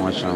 machin.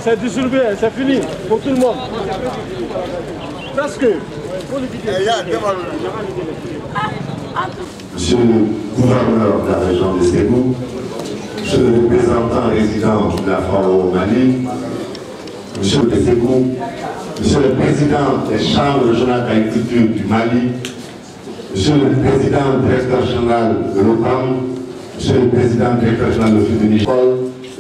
C'est distribué, c'est fini pour tout le monde. Presque. Monsieur le gouverneur de la région de Ségou, monsieur le représentant résident de la FAO au Mali, monsieur le Ségou, monsieur le président des chambres régionales d'agriculture du Mali, monsieur le président directeur général de l'OPAM, monsieur le président directeur général de l'Office du Niger,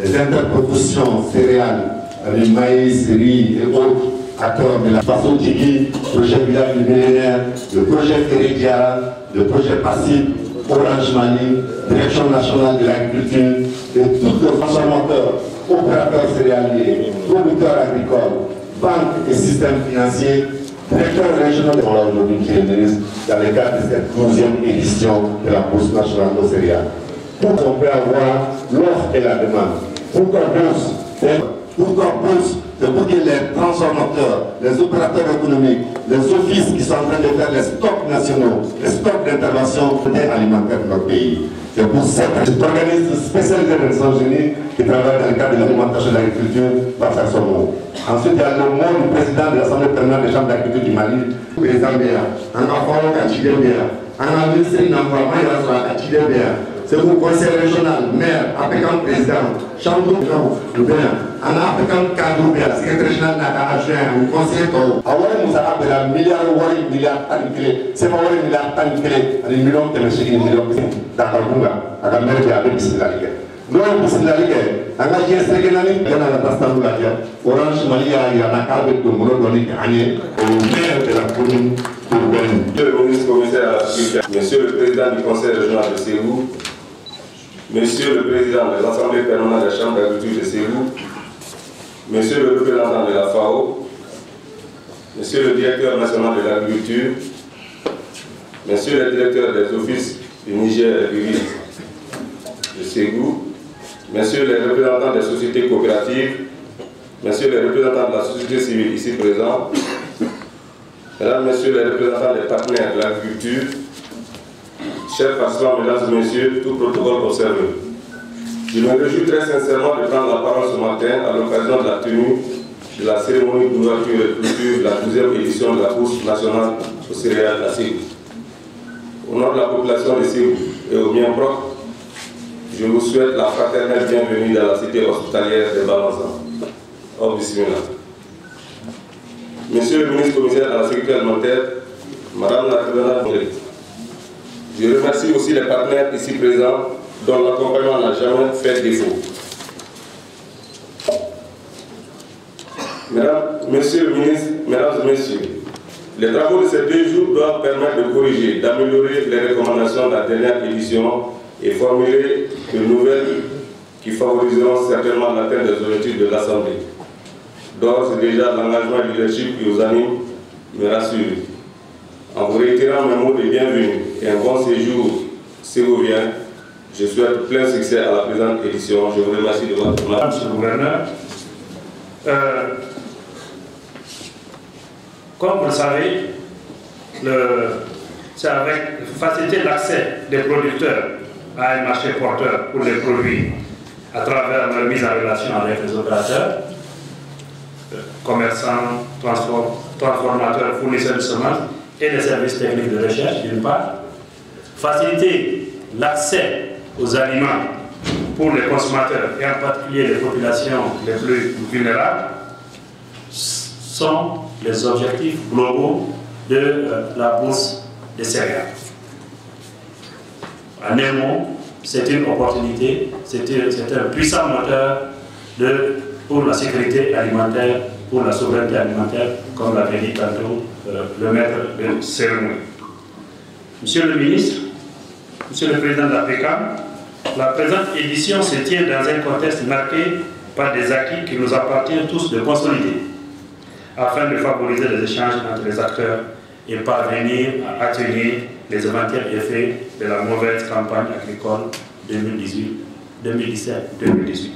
les interprofessions céréales, le maïs, riz et autres acteurs de la façon Tigui, projet village du millénaire, le projet Ferredia, le projet PASSIP, Orange Mali, Direction nationale de l'agriculture et tous les transformateurs, opérateurs céréaliers, producteurs agricoles, banques et systèmes financiers, directeurs régionaux de aujourd'hui qui est ministre dans le cadre de cette 12e édition de la Bourse nationale aux céréales. Pour qu'on puisse avoir l'offre et la demande. Pourquoi bourse c'est pour que les transformateurs, les opérateurs économiques, les offices qui sont en train de faire les stocks nationaux, les stocks d'intervention alimentaire de notre pays. C'est pour cet organisme spécialisé des Nations Unies qui travaille dans le cadre de l'alimentation et de l'agriculture va faire son mot. Ensuite, il y a le mot du président de l'Assemblée permanente des chambres d'agriculture du Mali, le président Béa, un enfant qui a Béa, un ministre qui n'a pas Béa. C'est pour le conseil régional, maire, applicant président, chambre de Béa, un applicant cadre Béa, secrétaire régional n'a adjoint, ou conseiller Toro. Awari Moussa appelle un milliard, c'est pas un milliard, un million de millions d'Akalunga, à la maire de la Bissilalique. Nous avons Bissilalique, un agent sénégalais, il y a la Tastarouladia, Orange Malia, il y a la carte de Monodonik, au maire de la commune urbaine. Monsieur le ministre commissaire à la sécurité, monsieur le président du conseil régional de Ségou, monsieur le président de l'Assemblée permanente de la Chambre d'agriculture de Ségou, monsieur le représentant de la FAO, monsieur le directeur national de l'agriculture, monsieur le directeur des offices du Niger et du Riz de Ségou, messieurs les représentants des sociétés coopératives, messieurs les représentants de la société civile ici présents, mesdames, messieurs les représentants des partenaires de l'agriculture, chers participants, mesdames et messieurs, tout protocole observé. Je me réjouis très sincèrement de prendre la parole ce matin à l'occasion de la tenue de la cérémonie d'ouverture et de clôture de la 12e édition de la Bourse nationale aux céréales à Ségou. Au nom de la population de Ségou et aux miens propres, je vous souhaite la fraternelle bienvenue dans la cité hospitalière de Balanzan. Au bismillah. Monsieur le ministre commissaire à la sécurité alimentaire, Madame la représentante, je remercie aussi les partenaires ici présents dont l'accompagnement n'a jamais fait défaut. Mesdames, Messieurs le ministre, Mesdames et Messieurs, les travaux de ces 2 jours doivent permettre de corriger, d'améliorer les recommandations de la dernière édition et formuler de nouvelles qui favoriseront certainement l'atteinte des objectifs de l'Assemblée. D'ores et déjà, l'engagement et le leadership qui vous anime me rassure. En vous réitérant mes mots de bienvenue et un bon séjour ségovien, je souhaite plein succès à la présente édition. Je vous remercie de votre attention. Monsieur le gouverneur, comme vous le savez, c'est avec faciliter l'accès des producteurs à un marché porteur pour les produits à travers leur mise en relation avec les opérateurs, commerçants, transformateurs, fournisseurs de semences et les services techniques de recherche d'une part, faciliter l'accès aux aliments pour les consommateurs et en particulier les populations les plus vulnérables, sont les objectifs globaux de la bourse des céréales. En un mot, c'est une opportunité, c'est un puissant moteur pour la sécurité alimentaire, pour la souveraineté alimentaire, comme l'avait dit tantôt le maître de cérémonie. Monsieur le ministre, Monsieur le Président de la PECAM, la présente édition se tient dans un contexte marqué par des acquis qui nous appartiennent tous de consolider, afin de favoriser les échanges entre les acteurs et parvenir à atténuer les éventuels effets de la mauvaise campagne agricole 2017-2018.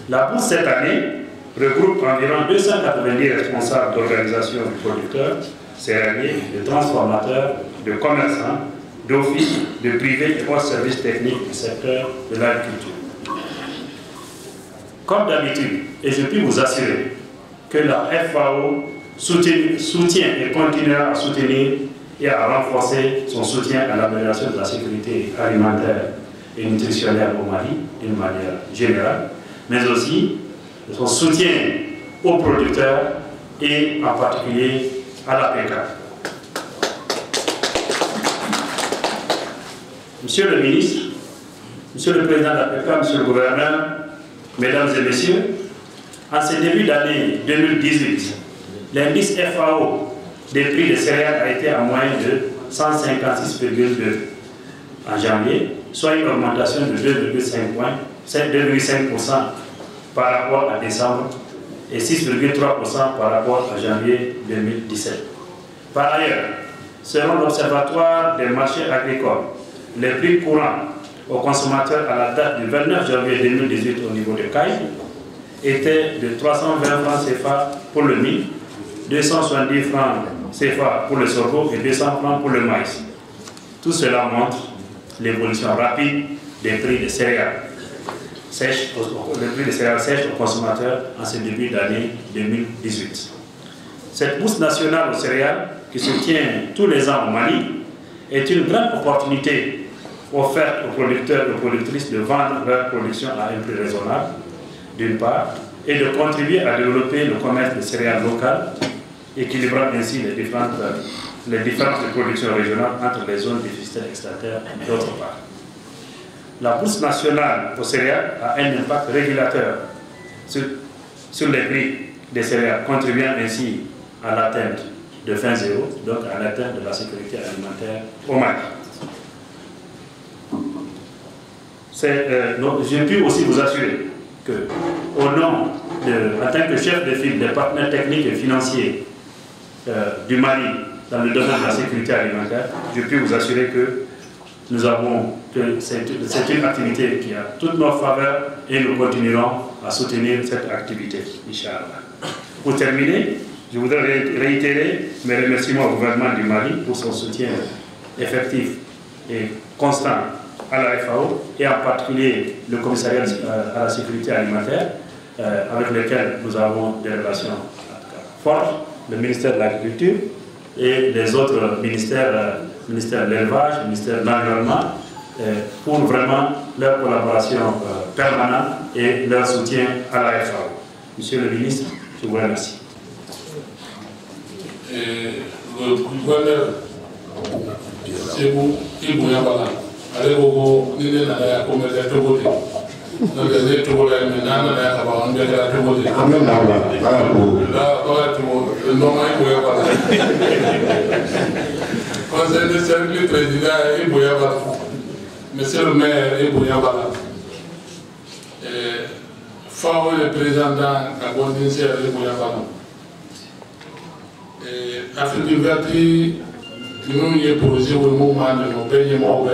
La bourse cette année regroupe environ 290 responsables d'organisations de producteurs, céréaliers, de transformateurs, de commerçants, d'offices, de privés et hors services techniques du secteur de l'agriculture. Comme d'habitude, et je puis vous assurer que la FAO soutient et continuera à soutenir et à renforcer son soutien à l'amélioration de la sécurité alimentaire et nutritionnelle au Mali d'une manière générale, mais aussi son soutien aux producteurs et en particulier à la PECAM. Monsieur le ministre, Monsieur le Président de la PECAM, Monsieur le Gouverneur, Mesdames et Messieurs, en ce début d'année 2018, l'indice FAO des prix des céréales a été à moins de 156,2 en janvier, soit une augmentation de 2,5% par rapport à décembre et 6,3% par rapport à janvier 2017. Par ailleurs, selon l'Observatoire des marchés agricoles, les prix courants aux consommateurs à la date du 29 janvier 2018 au niveau de Caille étaient de 320 francs CFA pour le mil, 270 francs CFA pour le sorgho et 200 francs pour le maïs. Tout cela montre l'évolution rapide des prix des céréales sèches, aux consommateurs en ce début d'année 2018. Cette bourse nationale aux céréales qui se tient tous les ans au Mali est une grande opportunité offerte aux producteurs et aux productrices de vendre leur production à un prix raisonnable, d'une part, et de contribuer à développer le commerce de céréales locales, équilibrant ainsi les différences de production régionales entre les zones déficitaires extracteurs, d'autre part. La bourse nationale aux céréales a un impact régulateur sur les prix des céréales, contribuant ainsi à l'atteinte de fin zéro, donc à l'atteinte de la sécurité alimentaire au Mali. Je puis aussi vous assurer que, en tant que chef de file des partenaires techniques et financiers du Mali dans le domaine de la sécurité alimentaire, je puis vous assurer que c'est une activité qui a toute notre faveur et nous continuerons à soutenir cette activité, Inch'Allah. Pour terminer, je voudrais réitérer mes remerciements au gouvernement du Mali pour son soutien effectif et constant à la FAO et en particulier le commissariat à la sécurité alimentaire avec lequel nous avons des relations fortes, le ministère de l'Agriculture et les autres ministères, ministère de l'élevage, ministère de l'environnement, pour vraiment leur collaboration permanente et leur soutien à la FAO. Monsieur le ministre, je vous remercie. Le gouverneur, c'est vous, il vous a allez vous dire à comment c'est tout voté. Donc les tout voté maintenant on a pas on vient de tout voté. Amen là. Là tout non il vous a pas. Conseil de cercle président il vous a pas. Monsieur le maire il vous a pas. FAO le président à Gondinsière il vous a pas. Afrique du Verti nous avons posé le mouvement de nos pays morts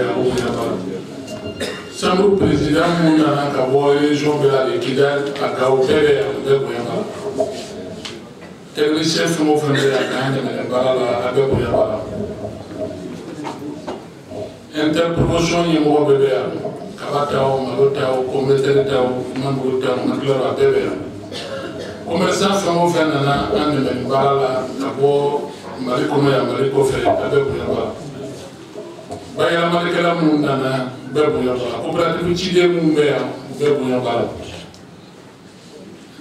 sans le président, nous avons région de la Kidal à Gaopere et le chef de l'offre de la Gagne à Bala. interpromotion ye mo bebe ya kabata o malota o commerçant ta o mambo ta o maklara bebe ya commerçant famo fena na ande me bala kabo mali kono ya mali ko fe abe ko ya ba bayala mali kala mun na bebe ya ba coopérative ci de mun be ya bebe ya ba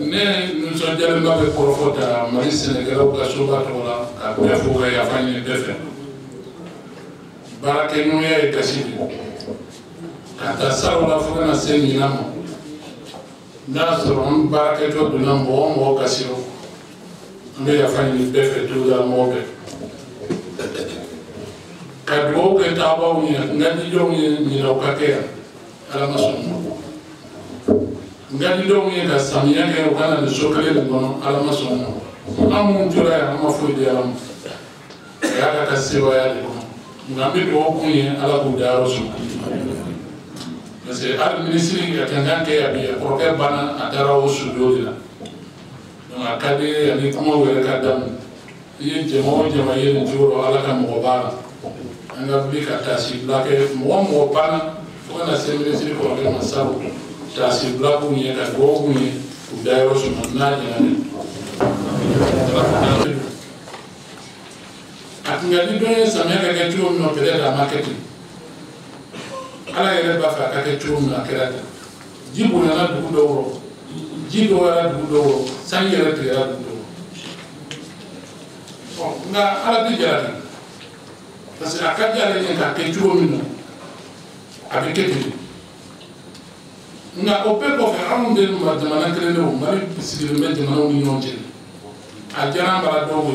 ne nous sommes déjà là avec profota mali sénégal ou ka soba to la ka be fo ya fani defe barake no ya kasibi kata sarola fo na seni namo na so on barake to duna mo kasiro mbe ya fani defe to da mo be kadwo ke tabaw ni ngadi do ni no kakea ala masomo ngadi do ni ka samia ke kana de sokale de no ala masomo amun jura ya ma fo de ala ya ka siwa ya de ngambi do kunye ala ku daro su parce que al ministre ya tanganke ya bi projet bana atara o su do dina donc akade ya ni kuma wele ka dam ye jemo ye njuro ala ka mo bana anga bi ka tasi blake mo bana fo na se ministre ko ke masabu tasi blaku ni ka go kunye ku daro su na ni atingali doye samia ka ke chuo no pele da marketing ala yele ba fa ka ke chuo na kerata jibu na du do ro jido ala du do ro sanyere te ala du do nga ala di jara parce que akaja le ka ke chuo no avec ke nga ope ko fa amunde ma jamana kele no mari bisigile me jamana ni no jeni a jara bala do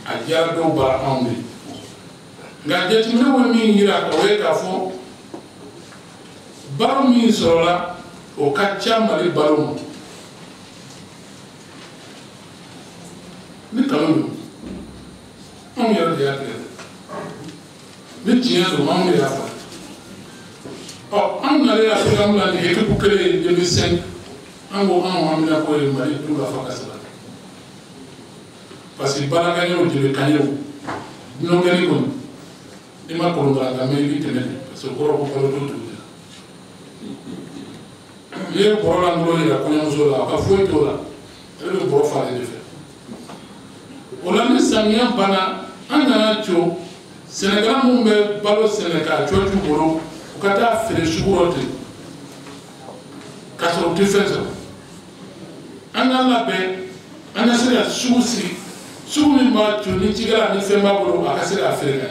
a jara do bara amri nga jeti me woni mi yira ko we ka fo baro mi sola o kacca mari baro ni kanu on yara de ate ni tiya do mamu ya fa o an na le afrika mu la ni ke ku kele 2005 an go an amina ko e mari du la fa kasala parce que bala ganyo jebe kanyo no ngani ko ni ma ko ndara ga me bi tene parce que ko ko do do ye ko la ngolo ira ko nyamuso la ka fo to la ele boro fa le fe o la ni samia bana anga cho Sénégal mu be balo Sénégal cho ju boro o kata fere shurote ka so defense anga la be anga sera susi sumi ma tuni tigala ni femba bolo akasira afrika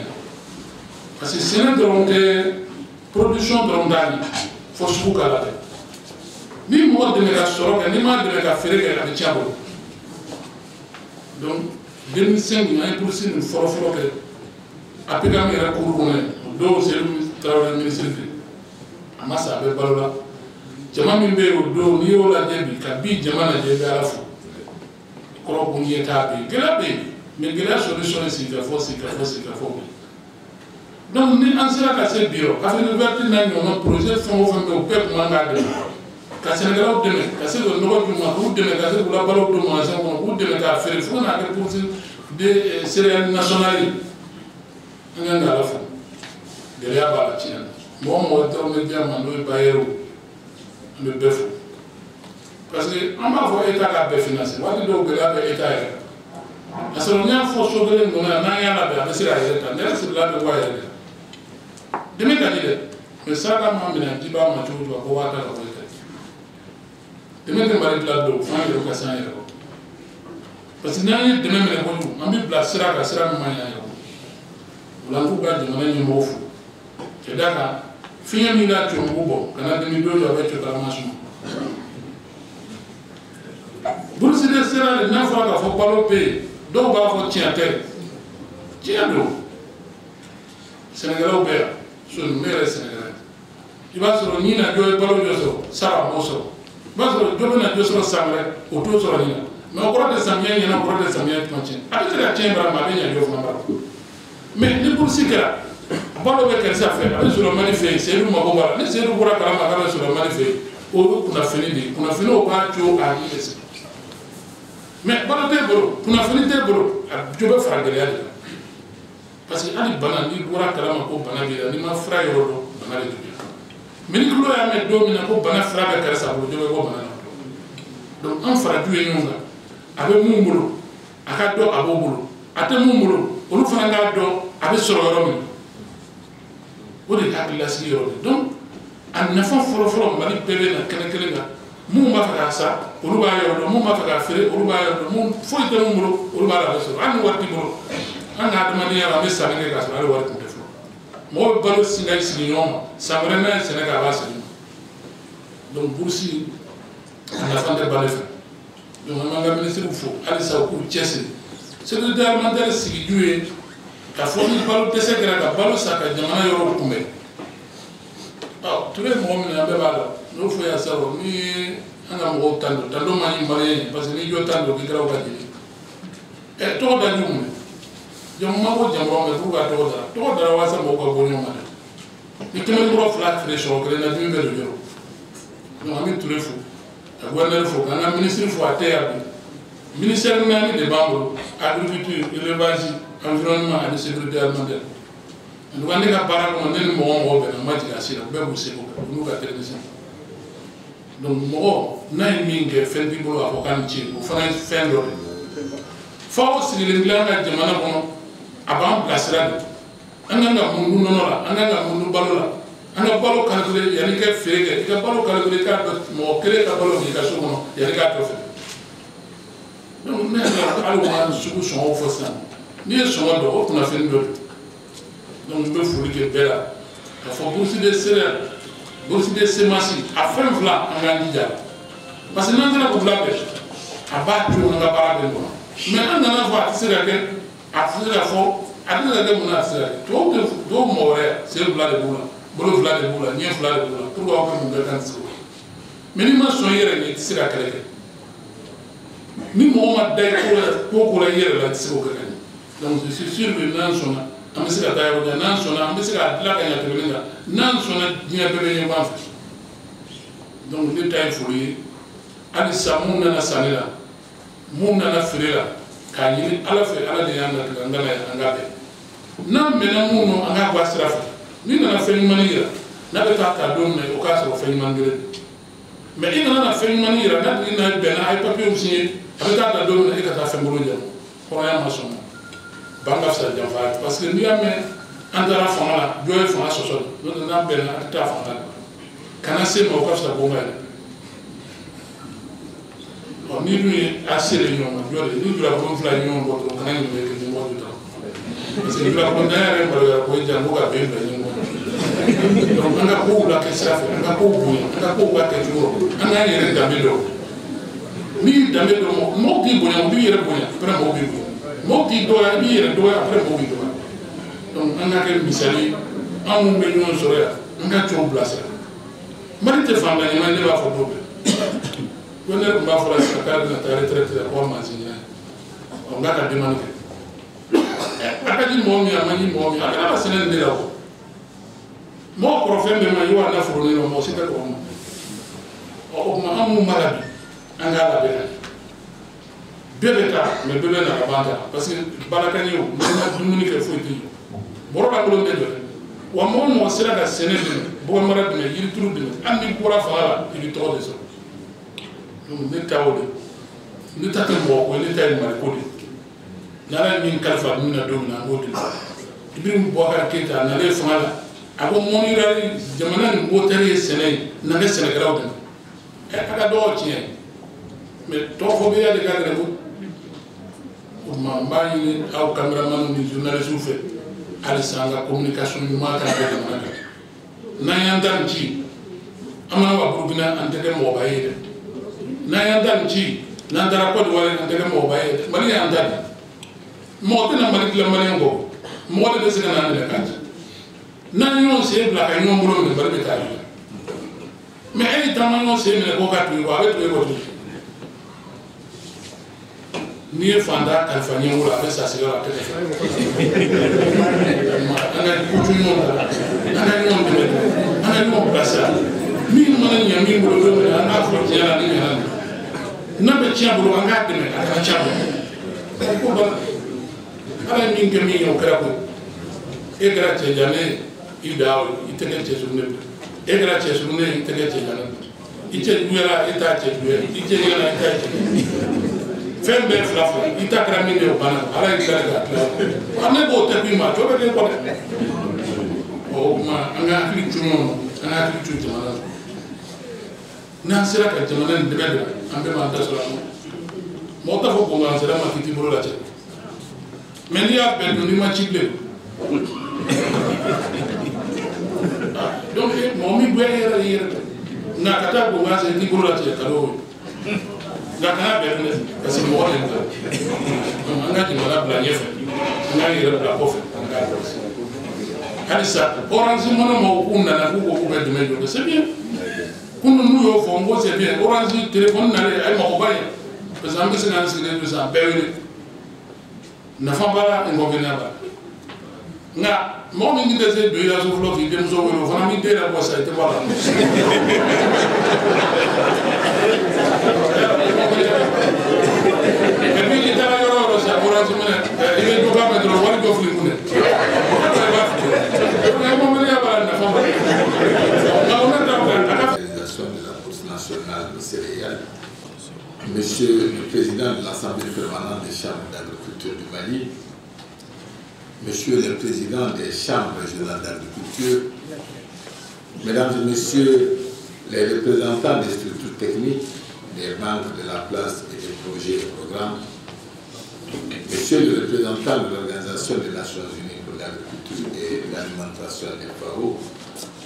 parce que c'est de production de rondani faut se kala ni mo de mega soro ni ma de mega fereke à tiabo donc 2005 il y a un pourcent de foro que apika mi ra ko ko do c'est travail ministre amasa be balola jama min be do ni wala jebi ka bi jama na jebi ala fu ko ko ni tabe gelabe mais gela solution c'est qu'il faut donc ni ansira ka se bio avec le verti na no projet fond fond be pep manga de ka Sénégal o deme ka se do no ko ma ou deme ka se la balo do ma se ko ou deme ka faire faut na que pour des céréales nationales nganga la fa de ya ba chien mo to me dia ma no bayero le befou parce que on va voir état la financer wa do gela be état ya asoro nya fo so gele ngona na ya la be asira ya ta ne se la be wa ya de me ka dile mais ça la mo mina di ba ma to ko wa ta ko ta de me mari la do fa yo ka sa ya ko parce que na de me me ko am bi bla sira ka sira ma ya yo la ko ba de ma ni mo fu ke daka finya mi na to ngubo kana de mi do yo ba to ka ma su bourse de sera na fa ka fo palo pe do ba fo tiate tiado Sénégal be so mere Sénégal iba so ni na do palo do so sara mo so ba so do na do so samre o to so ni na ko de samia ni na ko de samia to chen abi tra chembra ma be nya do fa ma mais ni bourse kera balo be ker sa fe abi so manifeste c'est lu ma ko ba ni c'est lu bora kala ma kala so manifeste o kuna fini o ba cho a ni mais balo te bolo kuna fini te bolo a jobe faragele ya parce que ali bana ni bora kalama ko bana bi ni ma fra yoro do bana le tuya mais ni ko ya me do mina ko bana fra be kala sa bo de ko bana donc an fara duye nyonga abe mumbulo aka do abobulo ate mumbulo olu fana nga do abe soro yoro mi o de hakila si yoro donc an nafa foro foro mali bebe na kene kene nga mu ma fa sa olu ba yoro mu ma fa fere olu ba yoro mu foi de mumbulo olu ba la soro an wati bolo an ga demande ya ba sa ne ga so ala wati de fo mo balo singa si nyoma samre na Sénégal ba sa donc boursi la fin de Balef. Donc, on a ministre il faut aller ça pour Tchèque. C'est le dernier si tu as fourni le ballon de ces gars, le ballon ça a demandé au Koumé. Alors, tous les moments, il y a des balles. Nous faisons ça, mais on a un gros temps de mani malien, parce que nous avons tant de gars au Gadi. Et toi, tu as dit, je m'en vais dire, mais vous avez dit, toi, tu as dit, ça m'a pas bonné. Il te met le gros flat, les choses, que les navires de l'euro. Nous avons mis tous les fous. Le faut qu'un ministre faut à terre. Ministère même des membres, agriculture, élevage, environnement et sécurité alimentaire. Nous avons des parents qui ont des mots de la matière, nous avons donc, moi, nous avons fait des boulots à Okanchi, nous avons fait des faut aussi les gens qui ont avant placer là. On a un monde là, on a un monde balola. On a balo calculé, il y a des cas fériés, il y a balo calculé car mon créé la balo de caché comment, il y a des cas trophées. Donc nous allons sur son haut forçant. Ni son haut dehors qu'on a fait une autre. Donc nous devons fouiller que bella. Il faut bourser des céréales, bourser des semences. À faire vla en gandija. Parce que nous avons pour la pêche. À battre on a pas de moi. Mais on a voir à tirer à tirer la fond, à tirer la mon à tirer. Tout mourir, c'est le vla de boula. Bolo fula de boula, ni fula de boula, pourquoi on peut me faire ça? Mais ni ma soyez ni tissé la calée. Ni moi ma d'ailleurs pour la hier la tissé au calée. Donc je suis sûr que nan sona, am se la taille de nan sona, am se la kanya tebelinga, nan sona ni a bébé ni pas fait. Donc les tailles folie, ali samun na sanela, mun na frela, kanyini ala fe ala de yanda ngala ngabe. Nan mena muno anga basrafa. Ni nana fɛn ɲuman yira n'a bɛ taa k'a don minɛ o k'a sɔrɔ fɛn ɲuman gɛrɛ mais i nana fɛn ɲuman yira n'a tigi n'a bɛnna a ye papiyew signé a bɛ taa k'a don minɛ e ka taa fɛn bolo jan hɔrɔnya ma sɔn ban ka fisa janfa parce que n'i y'a mɛn an taara fanga la jɔ ye fanga sɔsɔ de n'o tɛ n'a bɛnna a tɛ taa fanga la kana se ma o ka fisa bon ka yɛrɛ ni dun ye a sere ɲɔgɔn ma jɔ de ni jura wolonfila ye ɲɔgɔn bɔ dɔrɔn kana ɲininka kɛ ni mɔgɔ ta parce que jura wolonfila yɛrɛ maloya ko jan ko ka bɛn bila ɲɔgɔn donc on a beaucoup la question, on a beaucoup la question, on a rien d'améliorer. Ni d'améliorer, moi qui bonne, lui il est bon, après moi qui bon, moi qui doit, lui il est doit, après moi qui doit. Donc on a quel misali, on nous met nous sur là, on a tout placé. Marité femme, il m'a dit va faire problème. On est pour faire la carte de la retraite, on va m'enseigner. On a qu'à demander. Après dit moi, il m'a dit moi, il a pas séné de là. Moi, prophète de ma yoa na fourni no mo sita ko mo. O ma amu marabi anga la bela. Bebeta me bebe na banda parce que balakani yo na dumuni ke foti. Boroba ko de do. Wa mo sira da sene de bo marabi me yiri turu de. Andi bora fala yiri to de so. Donc ne tawde. Ne tatel mo ko ne tay mari ko de. Nala min kalfa min na do na ngodi. Ibrim Boubacar Keita na le fala. Abo monira jamana ni motari sene na ne Sénégal de e aka do tien mais to fo be ya de gadre bu ma mbani ni aw cameraman ni journaliste fait ali sanga communication ni ma ka de na yandan ci amana wa burkina anteke mo baye na yandan ci na dara ko wala anteke mo baye mali yandan mo te na mali la mali ngo mo de se na de ka nan yon se bla ka yon bolo me barbe ta mais ay tam yon se me ko ka tu ko avec ko ni fanda kalfanya wala be sa se la tete ana ku tu yon ana yon de ana yon plasa mi man nya mi bolo do me ana fo ti ala ni ala na be tia bolo anga de me aka tia ko ba ala min ke mi yon kra ko e gara cɛ jane i da i tɛgɛ cɛ sugunɛ e gara cɛ sugunɛ i tɛgɛ cɛ jane i cɛ juguyara i t'a cɛ juguya i cɛ ɲɛna i t'a cɛ fɛn bɛɛ fila fila i ta kɛra min ye o banna ala y'i kari k'a tila ne b'o tɛ bin ma cɔ bɛ den kɔ dɛ o kuma an ka hakili cun ɲɔgɔn an ka hakili cun jamana la n'an sera ka jamana in dɛmɛ dɛmɛ an bɛɛ b'an da sɔrɔ a ma mɔgɔ t'a fɔ ko an sera ma k'i t'i bolo lajɛ mɛ n'i y'a bɛɛ dun n'i ma ci bilen donc mɔgɔ min bɛ yɛrɛ i yɛrɛ nka ka taa ko an sera k'i bolo lajɛ ka d'o ye nka kana bɛɛ fɛnɛ parce que mɔgɔ de ta an ka jamana bila ɲɛfɛ an k'an yɛrɛ bila kɔfɛ an k'a kɔlɔsi halisa orange mana mɔgɔw k'u nana k'u ko k'u bɛ dɛmɛ jɔ c'est bien kunun n'u y'o fɔ n ko c'est bien orange téléphone nalen a ye magoba ye parce que an bɛ se k'an sigilen to sisan bɛɛ wele nafa b'a la inconvénient b'a la nka mɔgɔ min tɛ se don i la so fɔlɔ k'i denmuso wele o fana b'i den labɔ sa i tɛ bɔ a la. et puis n'i taara yɔrɔ o yɔrɔ sisan orange minɛ i bɛ dɔ k'a mɛn dɔrɔn wari dɔ fili kun dɛ. Monsieur le Président de l'Assemblée permanente des chambres d'agriculture du Mali, Monsieur le Président des chambres régionales d'agriculture, Mesdames et Messieurs les représentants des structures techniques, des banques de la place et des projets et programmes, Monsieur le représentant de l'Organisation des Nations Unies pour l'agriculture et l'alimentation des FAO,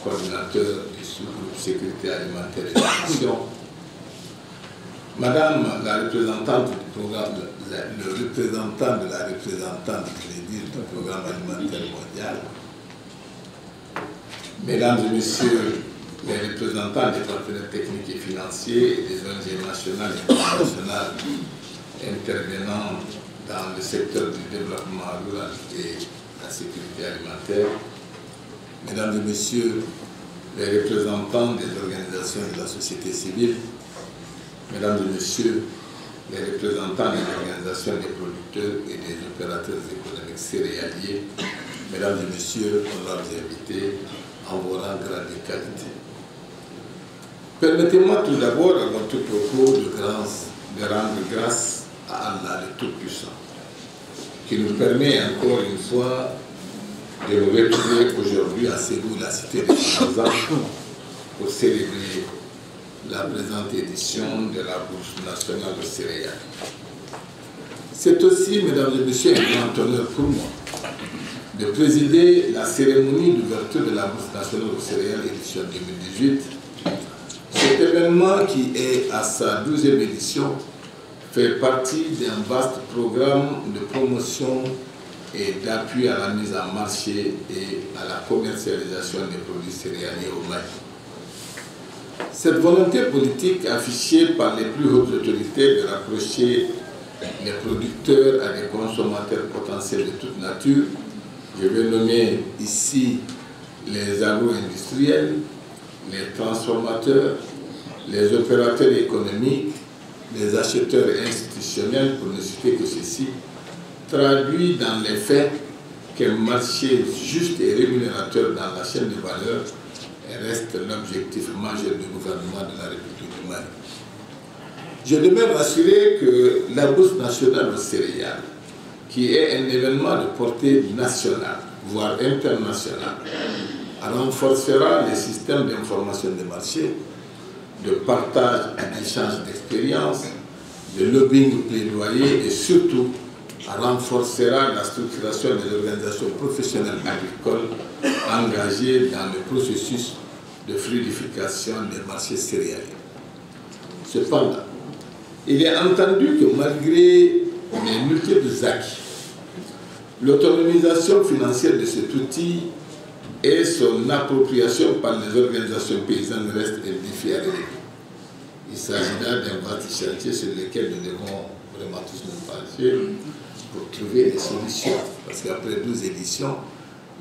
coordinateur du sous-groupe sécurité alimentaire et nutrition, Madame la représentante du programme, le représentant de la représentante du programme alimentaire mondial, Mesdames et Messieurs les représentants des partenaires techniques et financiers et des ONG nationales et internationales intervenant dans le secteur du développement rural et la sécurité alimentaire, Mesdames et Messieurs les représentants des organisations de la société civile, Mesdames et Messieurs les représentants des organisations des producteurs et des opérateurs économiques céréaliers, Mesdames et Messieurs, honorables invités, en vos rangs, grades et qualités. Permettez-moi tout d'abord, à votre propos, de rendre grâce à Allah, le Tout-Puissant, qui nous permet encore une fois de nous retrouver aujourd'hui à Ségou, la cité des Marzans, pour célébrer la présente édition de la Bourse nationale de céréales. C'est aussi, Mesdames et Messieurs, un grand honneur pour moi de présider la cérémonie d'ouverture de la Bourse nationale de céréales édition 2018. Cet événement, qui est à sa 12e édition, fait partie d'un vaste programme de promotion et d'appui à la mise en marché et à la commercialisation des produits céréaliers au Mali. Cette volonté politique affichée par les plus hautes autorités de rapprocher les producteurs à des consommateurs potentiels de toute nature, je vais nommer ici les agro-industriels, les transformateurs, les opérateurs économiques, les acheteurs institutionnels, pour ne citer que ceci, traduit dans les faits qu'un marché juste et rémunérateur dans la chaîne de valeur reste l'objectif majeur du gouvernement de la République du Mali. Je demeure rassuré que la Bourse nationale aux céréales, qui est un événement de portée nationale, voire internationale, renforcera les systèmes d'information des marchés, de partage et d'échange d'expériences, de lobbying plaidoyer et surtout renforcera la structuration des organisations professionnelles agricoles engagées dans le processus de fluidification des marchés céréaliers. Cependant, il est entendu que malgré les multiples acquis, l'autonomisation financière de cet outil et son appropriation par les organisations paysannes restent un défi à relever. Il s'agit là d'un vaste chantier sur lequel nous devons vraiment tous nous pencher pour trouver des solutions. Parce qu'après 12 éditions,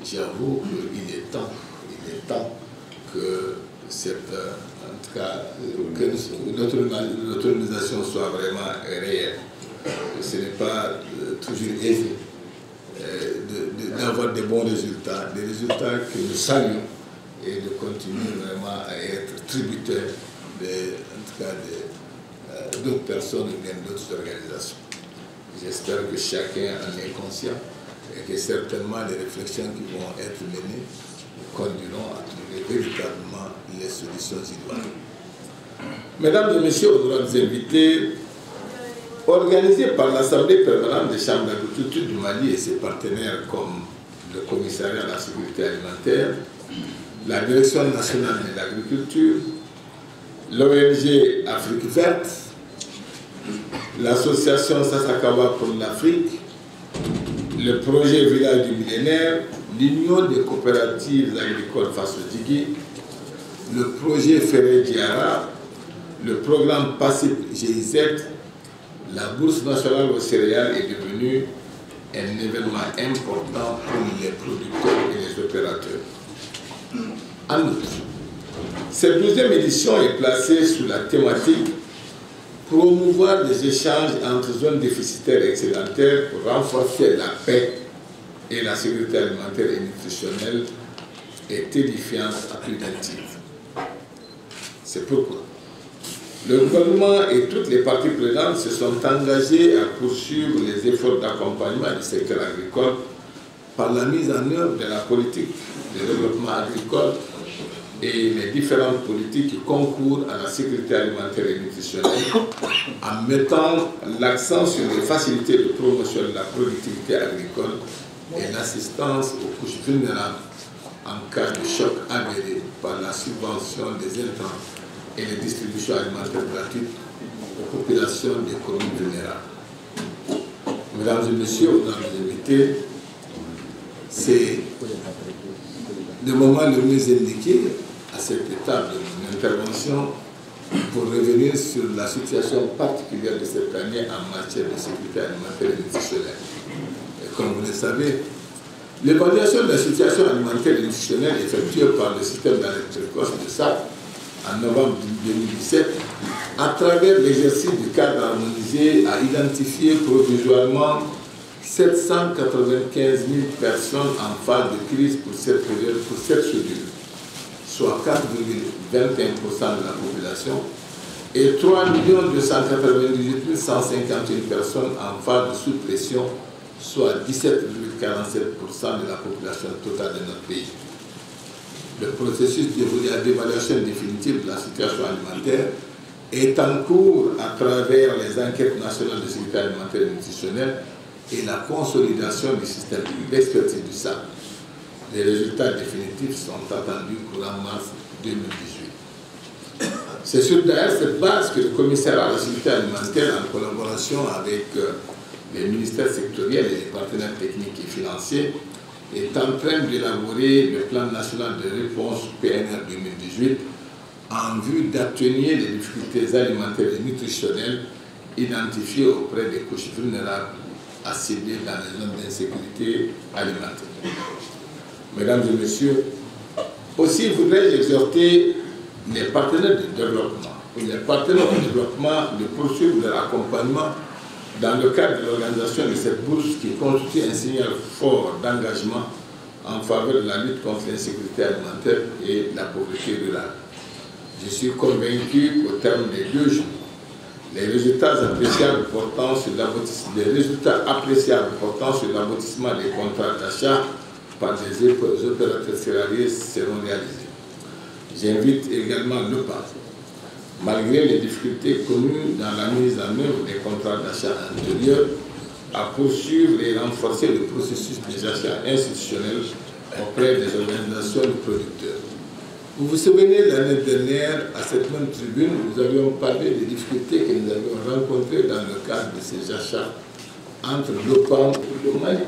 j'avoue qu'il est temps que cette, en tout cas, que l'autonomisation soit vraiment réelle. Ce n'est pas toujours aisé. d'avoir des bons résultats, des résultats que nous saluons, et de continuer vraiment à être tributaires d'autres personnes ou bien d'autres organisations. J'espère que chacun en est conscient et que certainement les réflexions qui vont être menées conduiront à trouver véritablement les solutions idoines. Mesdames et messieurs, honorables invités, organisé par l'Assemblée permanente des chambres d'agriculture du Mali et ses partenaires comme le Commissariat à la sécurité alimentaire, la Direction nationale de l'agriculture, l'ONG Afrique verte, l'association Sassakawa pour l'Afrique, le projet Village du millénaire, l'Union des coopératives agricoles Faso Djigui, le projet Ferré Diara, le programme PASSIP GIZ, la Bourse nationale aux céréales est devenue un événement important pour les producteurs et les opérateurs. En outre, cette 12e édition est placée sous la thématique promouvoir les échanges entre zones déficitaires et excédentaires pour renforcer la paix et la sécurité alimentaire et nutritionnelle est édifiante à plus d'un titre. C'est pourquoi le gouvernement et toutes les parties prenantes se sont engagés à poursuivre les efforts d'accompagnement du secteur agricole par la mise en œuvre de la politique de développement agricole et les différentes politiques qui concourent à la sécurité alimentaire et nutritionnelle en mettant l'accent sur les facilités de promotion de la productivité agricole et l'assistance aux couches vulnérables en cas de choc avéré par la subvention des intrants et les distributions alimentaires gratuites aux populations des communes vulnérables. Mesdames et messieurs, mesdames et invités, c'est le moment le mieux indiqué à cette étape de mon intervention pour revenir sur la situation particulière de cette année en matière de sécurité alimentaire et nutritionnelle. Et comme vous le savez, l'évaluation de la situation alimentaire et nutritionnelle effectuée par le système d'alerte précoce de SAP en novembre 2017, à travers l'exercice du cadre harmonisé, a identifié provisoirement 795 000 personnes en phase de crise pour cette période, pour cette cellule, soit 4,21% de la population, et 3 298 151 personnes en phase de sous-pression, soit 17,47% de la population totale de notre pays. Le processus d'évaluation définitive de la situation alimentaire est en cours à travers les enquêtes nationales de sécurité alimentaire et nutritionnelle et la consolidation du système d'expertise du SAP. Les résultats définitifs sont attendus courant mars 2018. C'est sur d'ailleurs cette base que le commissaire à la sécurité alimentaire, en collaboration avec les ministères sectoriels et les partenaires techniques et financiers, est en train d'élaborer le plan national de réponse PNR 2018 en vue d'atténuer les difficultés alimentaires et nutritionnelles identifiées auprès des couches vulnérables à cibler dans les zones d'insécurité alimentaire. Mesdames et messieurs, aussi voudrais-je exhorter les partenaires de développement de poursuivre leur accompagnement dans le cadre de l'organisation de cette bourse qui constitue un signal fort d'engagement en faveur de la lutte contre l'insécurité alimentaire et la pauvreté rurale. Je suis convaincu qu'au terme des 2 jours, les résultats appréciables portant sur l'aboutissement des contrats d'achat par les opérateurs céréaliers seront réalisés. J'invite également le PAS, malgré les difficultés connues dans la mise en œuvre des contrats d'achat antérieurs, à poursuivre et renforcer le processus des achats institutionnels auprès des organisations de producteurs. Vous vous souvenez, l'année dernière, à cette même tribune, nous avions parlé des difficultés que nous avions rencontrées dans le cadre de ces achats entre l'OPAM et le Mali.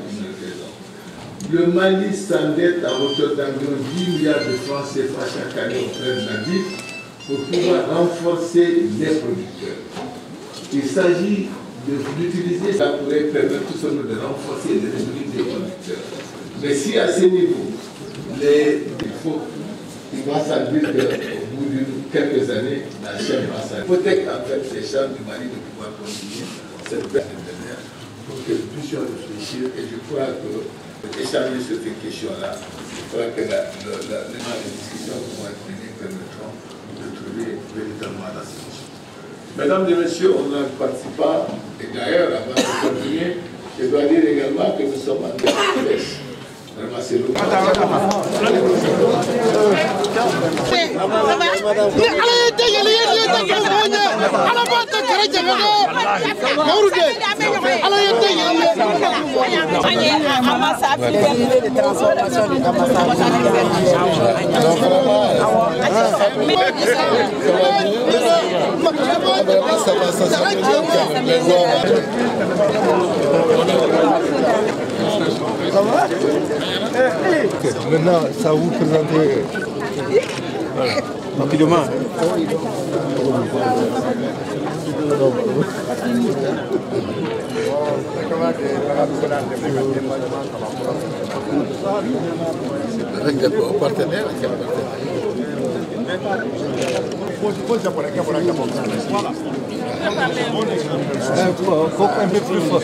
Le Mali s'endette à hauteur d'environ 10 milliards de francs CFA chaque année auprès de la DIF pour pouvoir renforcer les producteurs. Il s'agit d'utiliser ça pour permettre tout simplement de renforcer les revenus des producteurs. Mais si à ce niveau, il va s'en dire qu'au bout de quelques années, la chaîne va s'en hypothèque en fait les chambres du Mali de pouvoir continuer cette période dernière pour que nous puissions réfléchir. Et je crois que, échanger sur ces questions-là, je crois que les discussions qui vont être menées permettront de trouver véritablement la solution. Mesdames et messieurs, on ne participe pas. Et d'ailleurs, avant de continuer, je dois dire également que nous sommes en détresse. Vraiment, c'est nous. Maintenant, ça vous présenter rapidement. Avec des partenaires, Un peu plus fort.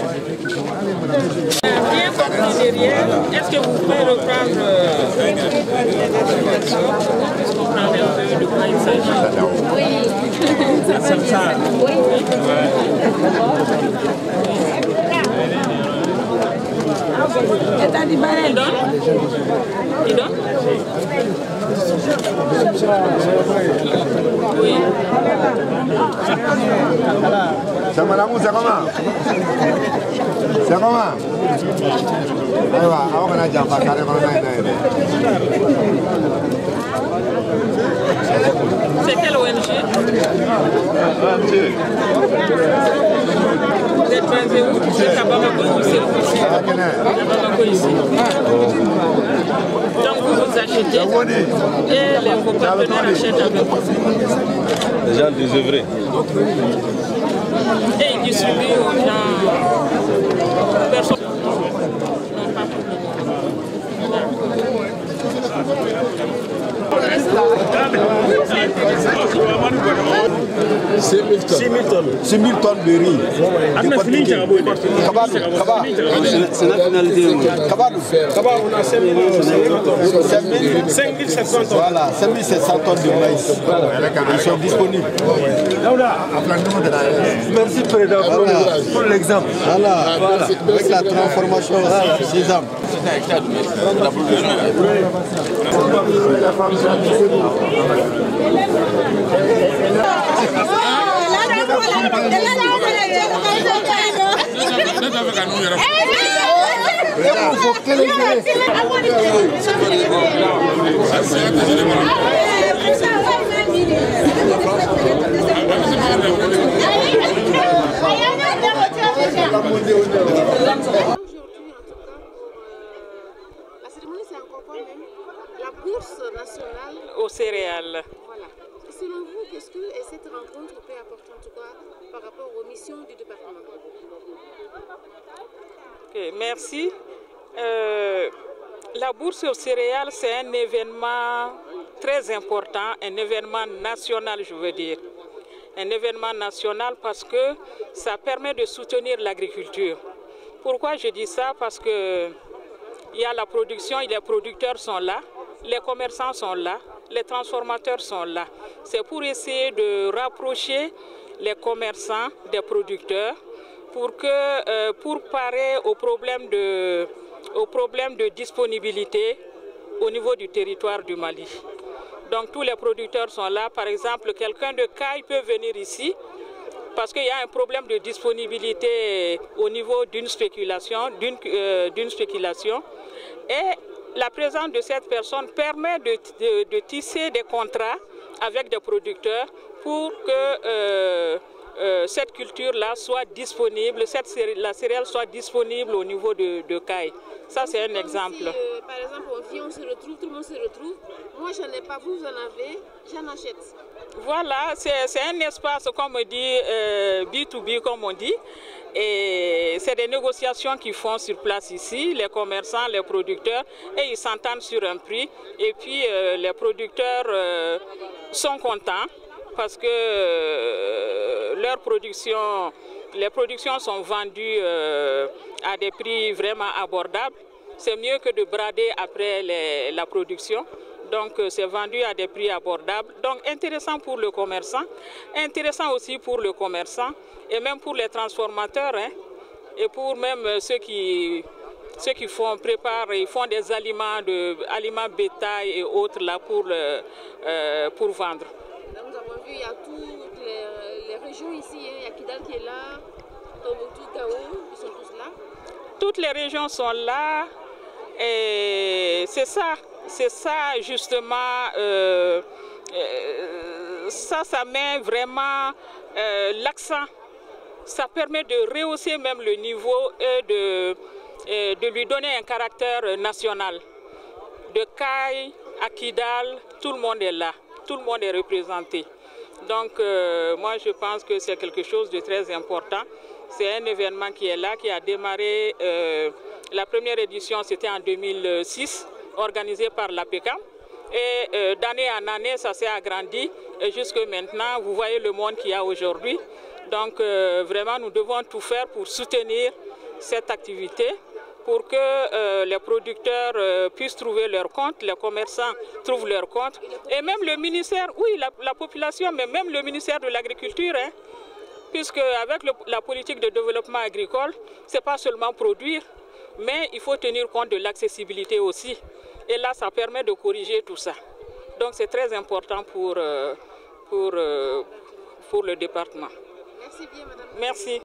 Bien compris derrière, est-ce que vous pouvez reprendre comprendre un peu de quoi il s'agit? Oui. C'est ça. Oui. Il donne? Oui. C'est comment? C'est comment? C'est quelle ONG? Vous êtes basé où? C'est à Bamako ici. Donc vous achetez et vos partenaires achètent avec vous. Les gens désœuvrés. Et ils distribuent aux gens. Personne. Non, pas pour C'est 1000 tonnes de riz. C'est la finalité. On a 5700 tonnes. Voilà, 5700 tonnes de maïs. Ils sont disponibles. Merci Président pour l'exemple. Voilà, avec la transformation des âmes. La bourse nationale aux céréales. Voilà. Selon vous, qu'est-ce que cette rencontre peut apporter en tout cas par rapport aux missions du département? Okay, merci. La bourse aux céréales, c'est un événement très important, un événement national, je veux dire. Un événement national parce que ça permet de soutenir l'agriculture. Pourquoi je dis ça? Parce que il y a la production, les producteurs sont là, les commerçants sont là, les transformateurs sont là. C'est pour essayer de rapprocher les commerçants des producteurs pour parer au problème de disponibilité au niveau du territoire du Mali. Donc tous les producteurs sont là. Par exemple, quelqu'un de Caille peut venir ici parce qu'il y a un problème de disponibilité au niveau d'une spéculation, et la présence de cette personne permet de tisser des contrats avec des producteurs pour que cette culture-là soit disponible, la céréale soit disponible au niveau de Caille. Ça, c'est un exemple. Si, par exemple, on vient, on se retrouve, tout le monde se retrouve. Moi, je n'en ai pas, vous en avez, j'en achète. Voilà, c'est un espace, comme on dit, B2B, comme on dit. Et c'est des négociations qu'ils font sur place ici, les commerçants, les producteurs, et ils s'entendent sur un prix. Et puis, les producteurs sont contents parce que leur production Les productions sont vendues à des prix vraiment abordables. C'est mieux que de brader après la production. Donc c'est vendu à des prix abordables. Donc intéressant pour le commerçant, intéressant aussi pour le commerçant et même pour les transformateurs, hein, et pour même ceux qui préparent, ils font des aliments bétail et autres là pour vendre. Là, nous avons vu, il y a toutes les régions ici, hein. Il y a Kidal qui est là, Tombouctou, Gao, ils sont tous là. Toutes les régions sont là et c'est ça justement, ça met vraiment l'accent. Ça permet de rehausser même le niveau et de lui donner un caractère national. De Caille à Kidal, tout le monde est là, tout le monde est représenté. Donc moi je pense que c'est quelque chose de très important. C'est un événement qui est là, qui a démarré, la première édition c'était en 2006, organisée par l'APECAM. Et d'année en année, ça s'est agrandi. Et jusque maintenant, vous voyez le monde qu'il y a aujourd'hui. Donc vraiment, nous devons tout faire pour soutenir cette activité, pour que les producteurs puissent trouver leur compte, les commerçants trouvent leur compte. Et même le ministère, oui, la population, mais même le ministère de l'Agriculture, hein, puisque avec la politique de développement agricole, ce n'est pas seulement produire, mais il faut tenir compte de l'accessibilité aussi. Et là, ça permet de corriger tout ça. Donc c'est très important pour le département. Merci bien, madame. Merci.